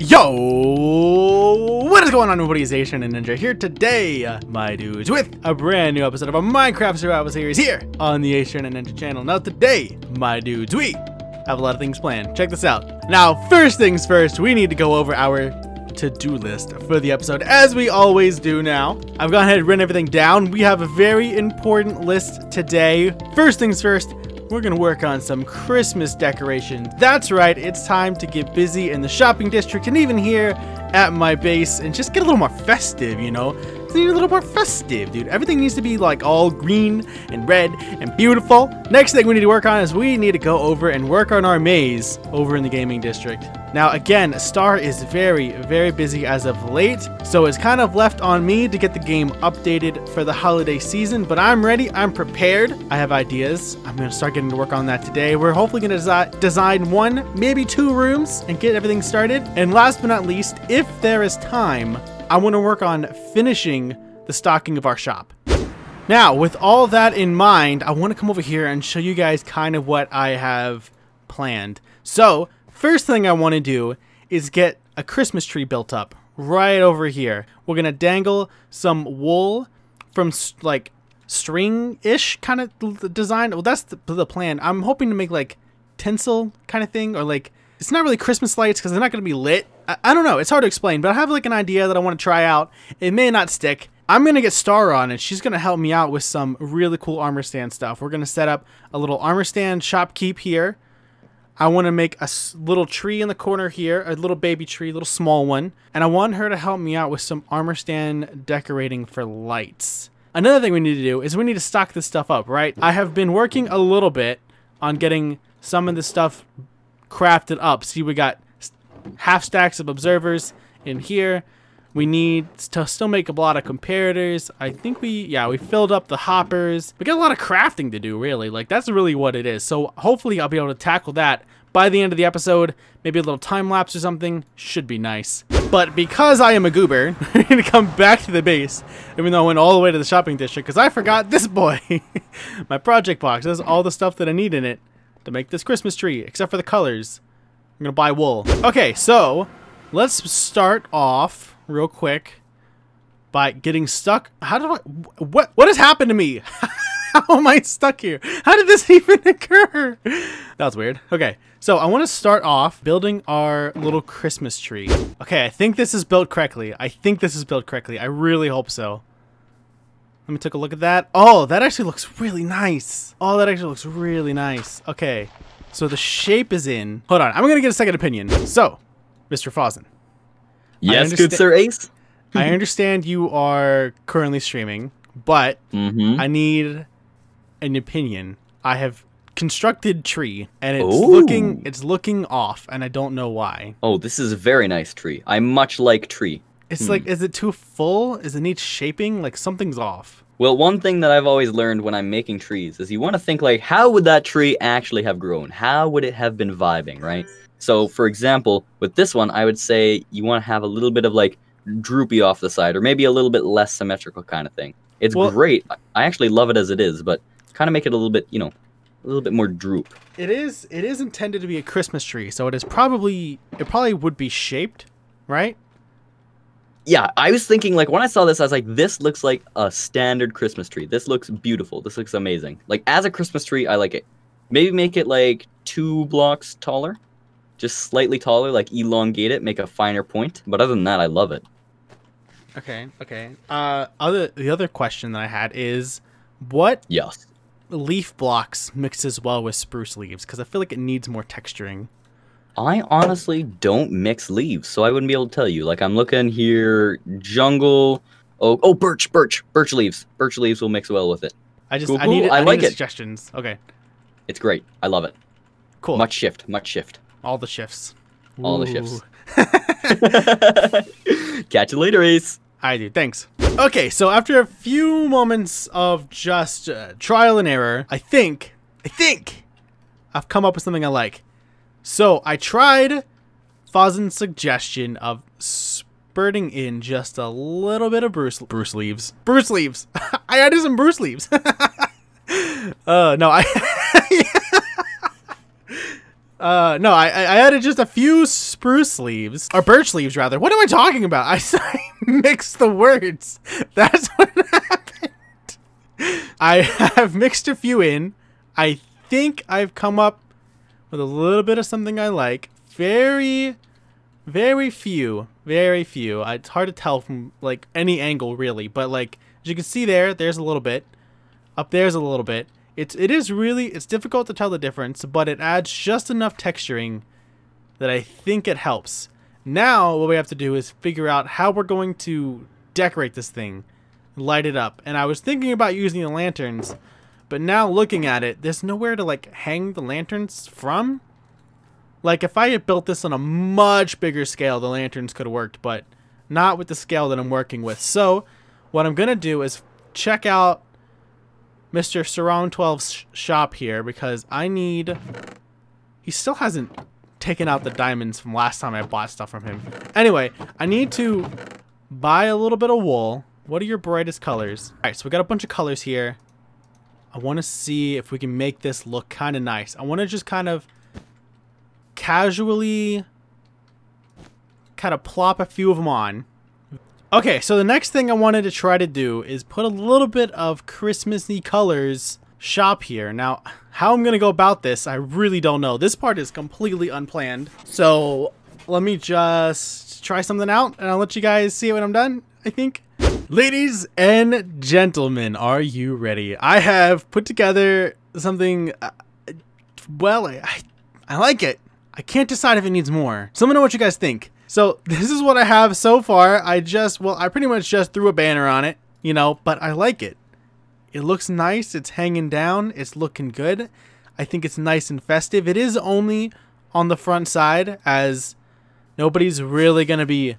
Yo, what is going on, everybody? It's AceTrainerNinja here today, my dudes, with a brand new episode of a Minecraft survival series here on the AceTrainerNinja channel. Now today, my dudes, we have a lot of things planned. Check this out. Now, first things first, we need to go over our to-do list for the episode, as we always do now. I've gone ahead and written everything down. We have a very important list today. First things first, we're gonna work on some Christmas decorations. That's right, it's time to get busy in the shopping district and even here at my base and just get a little more festive, you know? It's a little more festive, dude. Everything needs to be like all green and red and beautiful. Next thing we need to work on is we need to go over and work on our maze over in the gaming district. Now again, Star is very, very busy as of late, so it's kind of left on me to get the game updated for the holiday season, but I'm ready, I'm prepared, I have ideas. I'm gonna start getting to work on that today. We're hopefully gonna design one, maybe 2 rooms and get everything started. And last but not least, if there is time, I wanna work on finishing the stocking of our shop. Now, with all that in mind, I wanna come over here and show you guys kind of what I have planned. So, first thing I want to do is get a Christmas tree built up right over here. We're going to dangle some wool from like string-ish kind of design. Well, that's the plan. I'm hoping to make like tinsel kind of thing, or like, it's not really Christmas lights because they're not going to be lit. I don't know. It's hard to explain, but I have like an idea that I want to try out. It may not stick. I'm going to get Star on, and she's going to help me out with some really cool armor stand stuff. We're going to set up a little armor stand shopkeep here. I want to make a little tree in the corner here, a little baby tree, a little small one. And I want her to help me out with some armor stand decorating for lights. Another thing we need to do is we need to stock this stuff up, right? I have been working a little bit on getting some of this stuff crafted up. See, we got half stacks of observers in here. We need to still make a lot of comparators. I think we filled up the hoppers. We got a lot of crafting to do, really. Like, that's really what it is. So hopefully I'll be able to tackle that by the end of the episode. Maybe a little time lapse or something. Should be nice. But because I am a goober, we're going to come back to the base, even though I went all the way to the shopping district, because I forgot this boy. My project box has all the stuff that I need in it to make this Christmas tree, except for the colors. I'm going to buy wool. Okay, so let's start off real quick by getting stuck. How do I, what has happened to me? How am I stuck here? How did this even occur? That was weird. Okay, so I want to start off building our little Christmas tree. Okay, I think this is built correctly. I really hope so. Let me take a look at that. Oh, that actually looks really nice. Okay, so the shape is in. Hold on, I'm gonna get a second opinion. So, Mr. Fawzen. Yes, good sir, Ace. I understand you are currently streaming, but I need an opinion. I have constructed tree, and it's looking off, and I don't know why. Oh, this is a very nice tree. I much like tree. It's like, is it too full? Is it needs shaping? Like, something's off. Well, one thing that I've always learned when I'm making trees is you want to think like, how would that tree actually have grown? How would it have been vibing, right? So, for example, with this one, I would say you want to have a little bit of, like, droopy off the side, or maybe a little bit less symmetrical kind of thing. It's great. I actually love it as it is, but kind of make it a little bit, you know, a little bit more droop. It is intended to be a Christmas tree, so it probably would be shaped, right? Yeah, I was thinking, like, when I saw this, I was like, this looks like a standard Christmas tree. This looks beautiful. This looks amazing. Like, as a Christmas tree, I like it. Maybe make it, like, 2 blocks taller. Just slightly taller, like elongate it, make a finer point. But other than that, I love it. Okay. The other question that I had is, what leaf blocks mixes well with spruce leaves? Because I feel like it needs more texturing. I honestly don't mix leaves, so I wouldn't be able to tell you. Like, I'm looking here, jungle. Oh, birch leaves. Birch leaves will mix well with it. I need suggestions. Okay. It's great. I love it. Cool. Much shift. All the shifts. All the shifts. Catch you later, Ace. I do. Thanks. Okay, so after a few moments of just trial and error, I think I've come up with something I like. So I tried Fawzen's suggestion of spurting in just a little bit of Bruce leaves. I added some Bruce leaves. No, No, I added just a few spruce leaves, or birch leaves rather. What am I talking about? I mixed the words. That's what happened. I have mixed a few in. I think I've come up with a little bit of something I like. Very few. It's hard to tell from like any angle really, but like as you can see there's a little bit. Up there's a little bit. It's difficult to tell the difference, but it adds just enough texturing that I think it helps. Now what we have to do is figure out how we're going to decorate this thing, light it up. And I was thinking about using the lanterns, but now looking at it, there's nowhere to like hang the lanterns from. Like if I had built this on a much bigger scale, the lanterns could have worked, but not with the scale that I'm working with. So what I'm gonna do is check out Mr. Surround 12's shop here, because I need... He still hasn't taken out the diamonds from last time I bought stuff from him. Anyway, I need to buy a little bit of wool. What are your brightest colors? Alright, so we got a bunch of colors here. I want to see if we can make this look kind of nice. I want to just kind of casually plop a few of them on. Okay, so the next thing I wanted to try to do is put a little bit of Christmassy colors shop here. Now, how I'm going to go about this, I really don't know. This part is completely unplanned. So let me just try something out and I'll let you guys see it when I'm done, I think. Ladies and gentlemen, are you ready? I have put together something, well, I like it. I can't decide if it needs more. So let me know what you guys think. So this is what I have so far. I pretty much just threw a banner on it, you know, but I like it. It looks nice. It's hanging down. It's looking good. I think it's nice and festive. It is only on the front side, as nobody's really going to be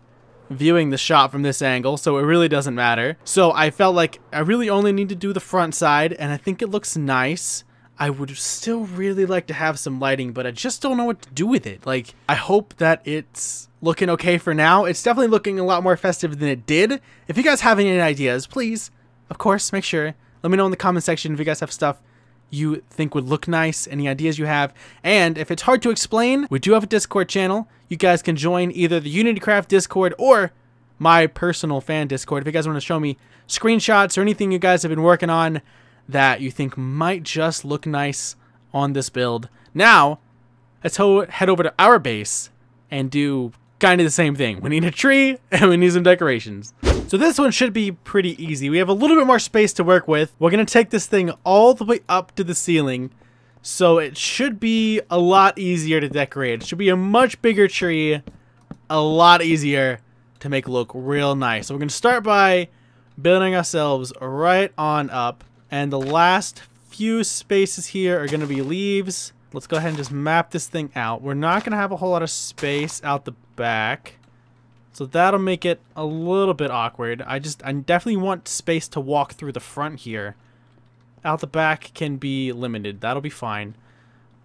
viewing the shop from this angle, so it really doesn't matter. So I felt like I really only need to do the front side, and I think it looks nice. I would still really like to have some lighting, but I just don't know what to do with it. Like, I hope that it's looking okay for now. It's definitely looking a lot more festive than it did. If you guys have any ideas, please, of course, make sure. Let me know in the comment section if you guys have stuff you think would look nice, any ideas you have. And if it's hard to explain, we do have a Discord channel. You guys can join either the UnityCraft Discord or my personal fan Discord if you guys want to show me screenshots or anything you guys have been working on that you think might just look nice on this build. Now, let's head over to our base and do kind of the same thing. We need a tree and we need some decorations. So this one should be pretty easy. We have a little bit more space to work with. We're going to take this thing all the way up to the ceiling, so it should be a lot easier to decorate. It should be a much bigger tree, a lot easier to make look real nice. So we're going to start by building ourselves right on up. And the last few spaces here are going to be leaves. Let's go ahead and just map this thing out. We're not going to have a whole lot of space out the back, so that'll make it a little bit awkward. I definitely want space to walk through the front here. Out the back can be limited. That'll be fine.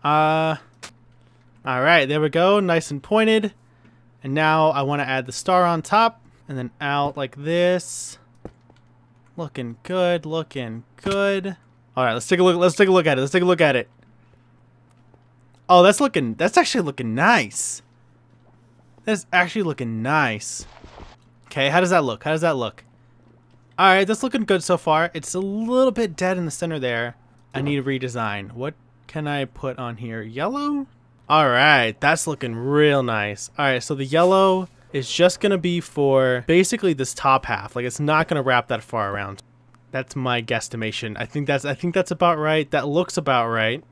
Alright, there we go. Nice and pointed. And now I want to add the star on top and then out like this. Looking good, looking good. All right, let's take a look. Let's take a look at it. Let's take a look at it. Oh, that's actually looking nice. That's actually looking nice. Okay, how does that look? How does that look? All right, that's looking good so far. It's a little bit dead in the center there. I need a redesign. What can I put on here? Yellow? All right, that's looking real nice. All right, so the yellow is just gonna be for basically this top half. Like, it's not gonna wrap that far around. That's my guesstimation. I think that's about right. That looks about right.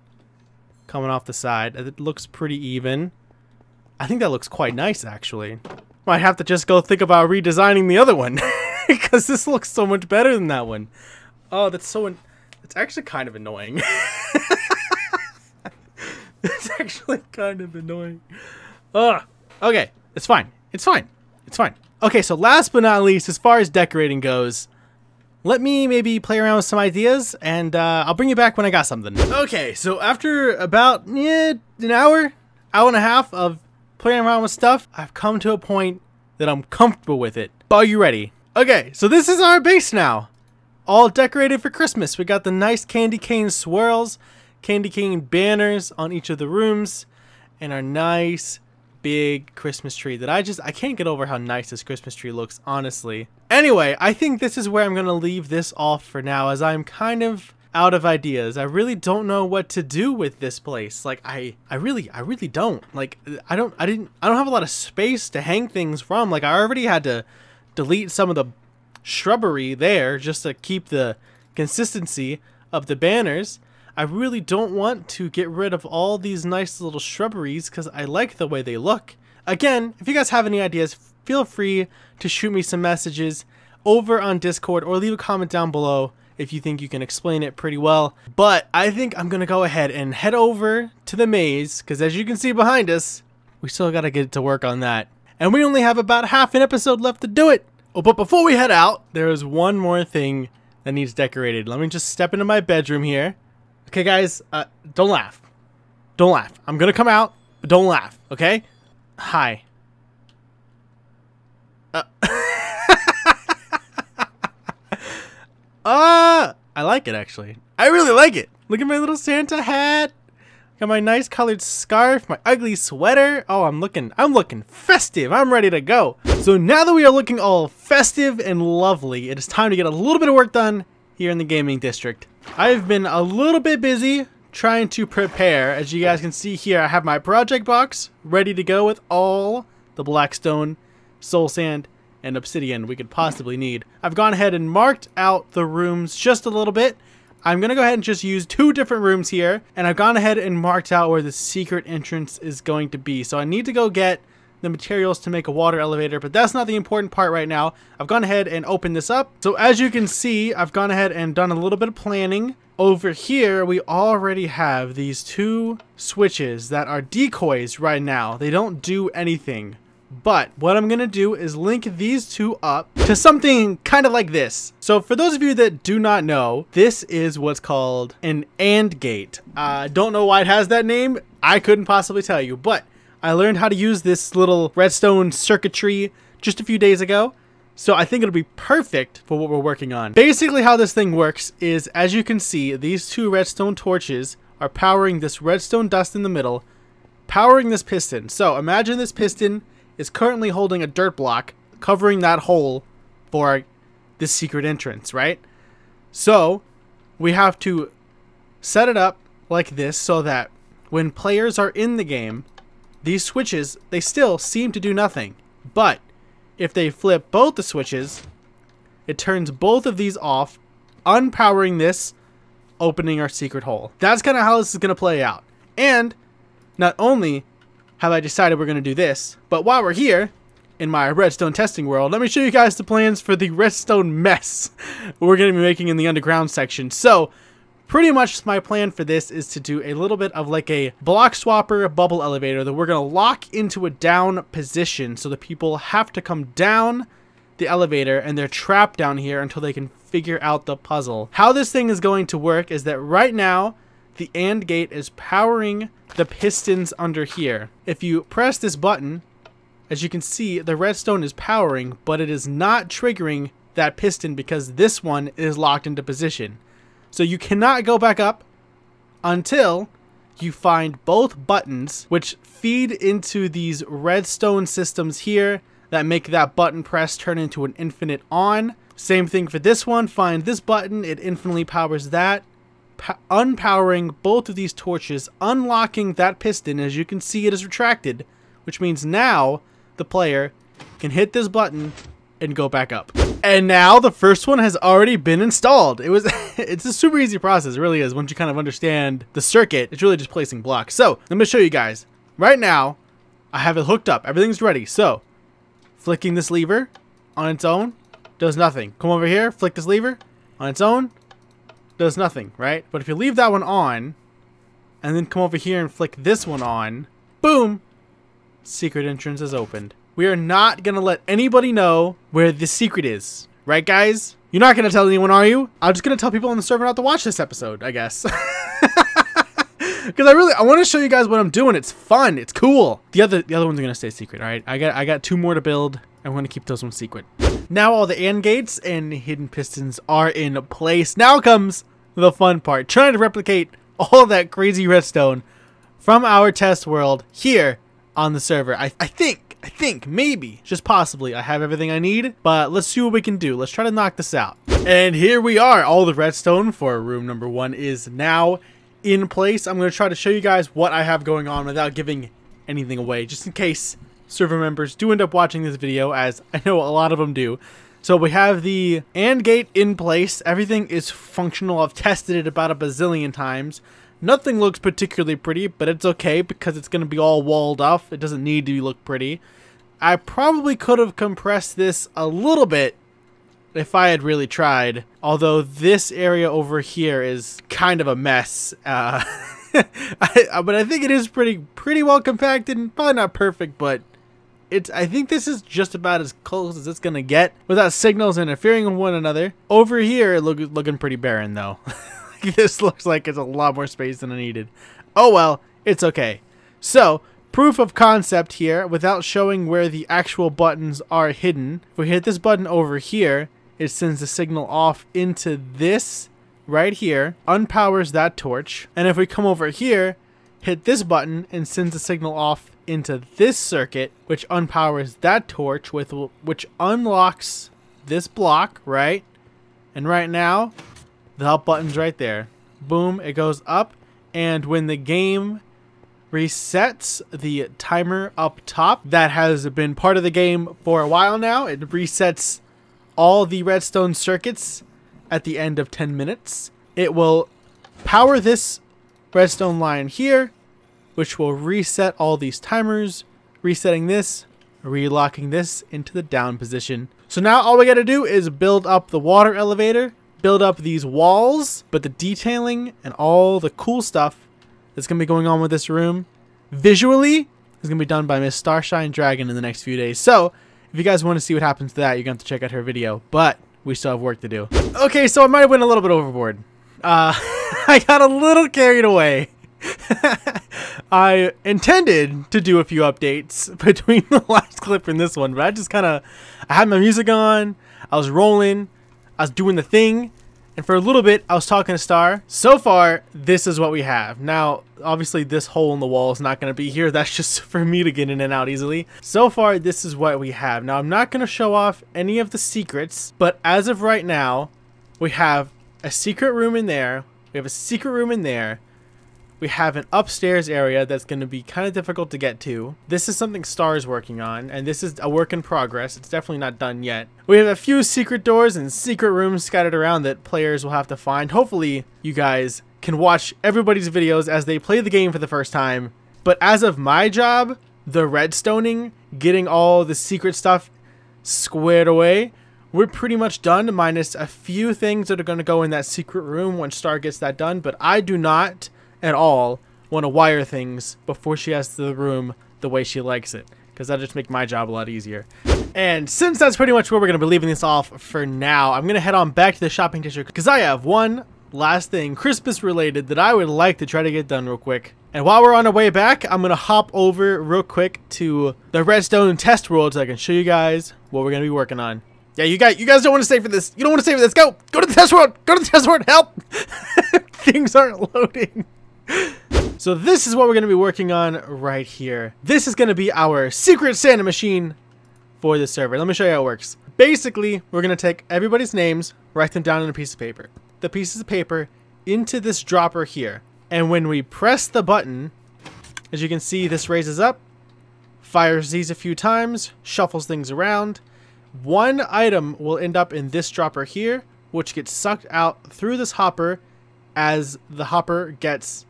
Coming off the side, it looks pretty even. I think that looks quite nice, actually. Might have to just go think about redesigning the other one because this looks so much better than that one. Oh, that's actually kind of annoying. It's actually kind of annoying. Ugh. Okay, it's fine. It's fine. It's fine. Okay, so last but not least, as far as decorating goes, let me maybe play around with some ideas, and I'll bring you back when I got something. Okay, so after about an hour and a half of playing around with stuff, I've come to a point that I'm comfortable with it. Are you ready? Okay, so this is our base now. All decorated for Christmas. We got the nice candy cane swirls, candy cane banners on each of the rooms, and our nice big Christmas tree that I can't get over how nice this Christmas tree looks, honestly. Anyway, I think this is where I'm gonna leave this off for now, as I'm kind of out of ideas. I really don't know what to do with this place. Like I really don't. Like I don't have a lot of space to hang things from. Like I already had to delete some of the shrubbery there just to keep the consistency of the banners. I really don't want to get rid of all these nice little shrubberies because I like the way they look. Again, if you guys have any ideas, feel free to shoot me some messages over on Discord or leave a comment down below if you think you can explain it pretty well. But I think I'm going to go ahead and head over to the maze because as you can see behind us, we still got to get to work on that. And we only have about half an episode left to do it. Oh, but before we head out, there is one more thing that needs decorated. Let me just step into my bedroom here. Okay, guys, don't laugh. Don't laugh. I'm gonna come out, but don't laugh, okay? Hi. I like it, actually. I really like it. Look at my little Santa hat. Got my nice colored scarf, my ugly sweater. Oh, I'm looking festive. I'm ready to go. So now that we are looking all festive and lovely, it is time to get a little bit of work done here in the gaming district. I've been a little bit busy trying to prepare. As you guys can see here, I have my project box ready to go with all the blackstone, soul sand, and obsidian we could possibly need. I've gone ahead and marked out the rooms just a little bit. I'm going to go ahead and just use 2 different rooms here, and I've gone ahead and marked out where the secret entrance is going to be. So I need to go get the materials to make a water elevator, but that's not the important part right now. I've gone ahead and opened this up. So as you can see, I've gone ahead and done a little bit of planning. Over here, we already have these 2 switches that are decoys right now. They don't do anything. But what I'm going to do is link these 2 up to something kind of like this. So for those of you that do not know, this is what's called an AND gate. Don't know why it has that name. I couldn't possibly tell you, but I learned how to use this little redstone circuitry just a few days ago. So I think it'll be perfect for what we're working on. Basically how this thing works is, as you can see, these 2 redstone torches are powering this redstone dust in the middle, powering this piston. So imagine this piston is currently holding a dirt block covering that hole for this secret entrance, right? So we have to set it up like this so that when players are in the game, these switches, they still seem to do nothing. But if they flip both the switches, it turns both of these off, unpowering this, opening our secret hole. That's kind of how this is going to play out. And not only have I decided we're going to do this, but while we're here in my redstone testing world, let me show you guys the plans for the redstone mess we're going to be making in the underground section. So pretty much my plan for this is to do a little bit of like a block swapper bubble elevator that we're going to lock into a down position so that people have to come down the elevator and they're trapped down here until they can figure out the puzzle. How this thing is going to work is that right now the AND gate is powering the pistons under here. If you press this button, as you can see, the redstone is powering, but it is not triggering that piston because this one is locked into position. So you cannot go back up until you find both buttons, which feed into these redstone systems here that make that button press turn into an infinite on. Same thing for this one. Find this button, it infinitely powers that, unpowering both of these torches, unlocking that piston. As you can see, it is retracted, which means now the player can hit this button and go back up. And now the first one has already been installed. It's a super easy process, it really is. Once you kind of understand the circuit, it's really just placing blocks. So let me show you guys. Right now, I have it hooked up. Everything's ready. So flicking this lever on its own does nothing. Come over here, flick this lever on its own, does nothing, right? But if you leave that one on and then come over here and flick this one on, boom, secret entrance is opened. We are not going to let anybody know where the secret is. Right, guys? You're not going to tell anyone, are you? I'm just going to tell people on the server not to watch this episode, I guess. Because I want to show you guys what I'm doing. It's fun. It's cool. The other ones are going to stay secret, all right? I got 2 more to build. I'm going to keep those ones secret. Now all the AND gates and hidden pistons are in place. Now comes the fun part. Trying to replicate all that crazy redstone from our test world here on the server. I think, maybe, just possibly, I have everything I need, but let's see what we can do. Let's try to knock this out. And here we are. All the redstone for room number 1 is now in place. I'm going to try to show you guys what I have going on without giving anything away, just in case server members do end up watching this video, as I know a lot of them do. So we have the AND gate in place. Everything is functional. I've tested it about a bazillion times. Nothing looks particularly pretty, but it's okay because it's going to be all walled off. It doesn't need to look pretty. I probably could have compressed this a little bit if I had really tried. Although this area over here is kind of a mess. But I think it is pretty well compacted. Probably not perfect, but I think this is just about as close as it's going to get without signals interfering with one another. Over here, looking pretty barren though. This looks like it's a lot more space than I needed. Oh well, it's okay. So, proof of concept here, without showing where the actual buttons are hidden. If we hit this button over here, it sends the signal off into this right here, unpowers that torch. And if we come over here, hit this button and sends the signal off into this circuit, which unpowers that torch, which unlocks this block, right? And right now, the help button's right there. Boom, it goes up, and when the game resets the timer up top that has been part of the game for a while now, it resets all the redstone circuits at the end of 10 minutes. It will power this redstone line here, which will reset all these timers, resetting this, relocking this into the down position. So now all we gotta do is build up the water elevator, build up these walls, but the detailing and all the cool stuff that's going to be going on with this room visually is going to be done by Miss Starshine Dragon in the next few days. So if you guys want to see what happens to that, you're going to have to check out her video, but we still have work to do. Okay, so I might have went a little bit overboard. I got a little carried away. I intended to do a few updates between the last clip and this one, but I had my music on, I was rolling, I was doing the thing, and for a little bit, I was talking to Star. So far, this is what we have. Now, obviously, this hole in the wall is not going to be here. That's just for me to get in and out easily. So far, this is what we have. Now, I'm not going to show off any of the secrets, but as of right now, we have a secret room in there. We have a secret room in there. We have an upstairs area that's going to be kind of difficult to get to. This is something Star is working on, and this is a work in progress. It's definitely not done yet. We have a few secret doors and secret rooms scattered around that players will have to find. Hopefully, you guys can watch everybody's videos as they play the game for the first time. But as of my job, the redstoning, getting all the secret stuff squared away, we're pretty much done, minus a few things that are going to go in that secret room once Star gets that done. But I do not at all want to wire things before she has the room the way she likes it, because that'll just make my job a lot easier. And since that's pretty much where we're going to be leaving this off for now, I'm going to head on back to the shopping district because I have one last thing Christmas related that I would like to try to get done real quick. And while we're on our way back, I'm going to hop over real quick to the redstone test world so I can show you guys what we're going to be working on. Yeah, you guys don't want to stay for this. You don't want to stay for this. Go to the test world. Go to the test world. Help. Things aren't loading. So this is what we're going to be working on right here. This is going to be our secret Santa machine for the server. Let me show you how it works. Basically, we're going to take everybody's names, write them down on a piece of paper. The pieces of paper into this dropper here. And when we press the button, as you can see, this raises up, fires these a few times, shuffles things around. One item will end up in this dropper here, which gets sucked out through this hopper as the hopper gets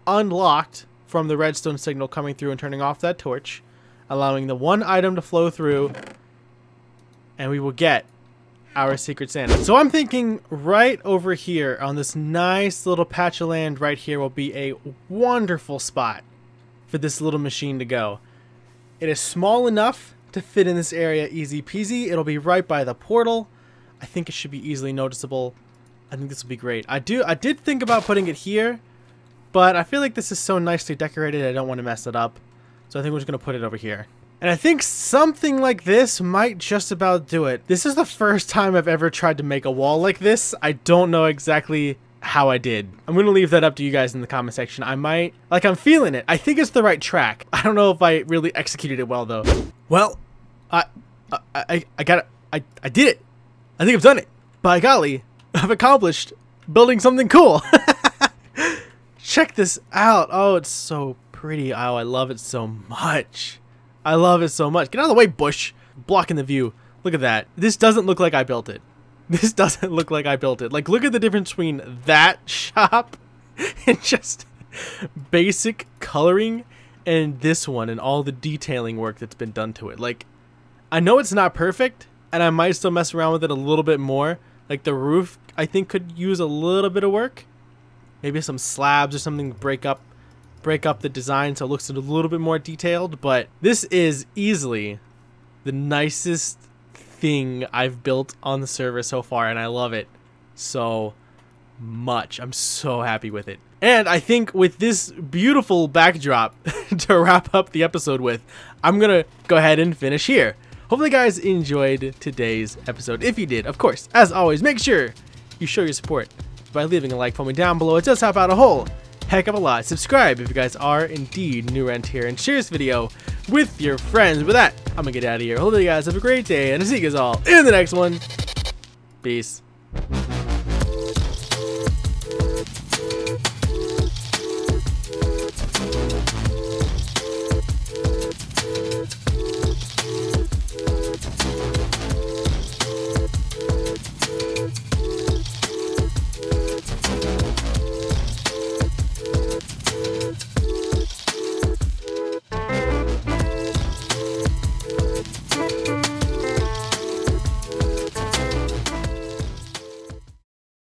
unlocked from the redstone signal coming through and turning off that torch, allowing the one item to flow through, and we will get our secret Santa. So I'm thinking right over here on this nice little patch of land right here will be a wonderful spot for this little machine to go. It is small enough to fit in this area easy peasy. It'll be right by the portal. I think it should be easily noticeable. I think this will be great. I did think about putting it here, but I feel like this is so nicely decorated I don't want to mess it up. So I think we're just going to put it over here. And I think something like this might just about do it. This is the first time I've ever tried to make a wall like this. I don't know exactly how I did. I'm gonna leave that up to you guys in the comment section. I might, like, I'm feeling it. I think it's the right track. I don't know if I really executed it well though. Well, I did it. I think I've done it. By golly, I've accomplished building something cool. Check this out. Oh, it's so pretty. Oh, I love it so much. I love it so much. Get out of the way, bush. Blocking the view. Look at that. This doesn't look like I built it. This doesn't look like I built it. Like, look at the difference between that shop and just basic coloring and this one and all the detailing work that's been done to it. Like, I know it's not perfect, and I might still mess around with it a little bit more. Like, the roof, I think, could use a little bit of work. Maybe some slabs or something to break up the design so it looks a little bit more detailed. But this is easily the nicest thing I've built on the server so far, and I love it so much. I'm so happy with it. And I think with this beautiful backdrop to wrap up the episode with, I'm gonna go ahead and finish here. Hopefully you guys enjoyed today's episode. If you did, of course, as always, make sure you show your support by leaving a like for me down below. It does help out a whole heck of a lot. Subscribe if you guys are indeed new around here, and share this video with your friends. With that, I'm gonna get out of here. Hopefully you guys have a great day, and I'll see you guys all in the next one. Peace.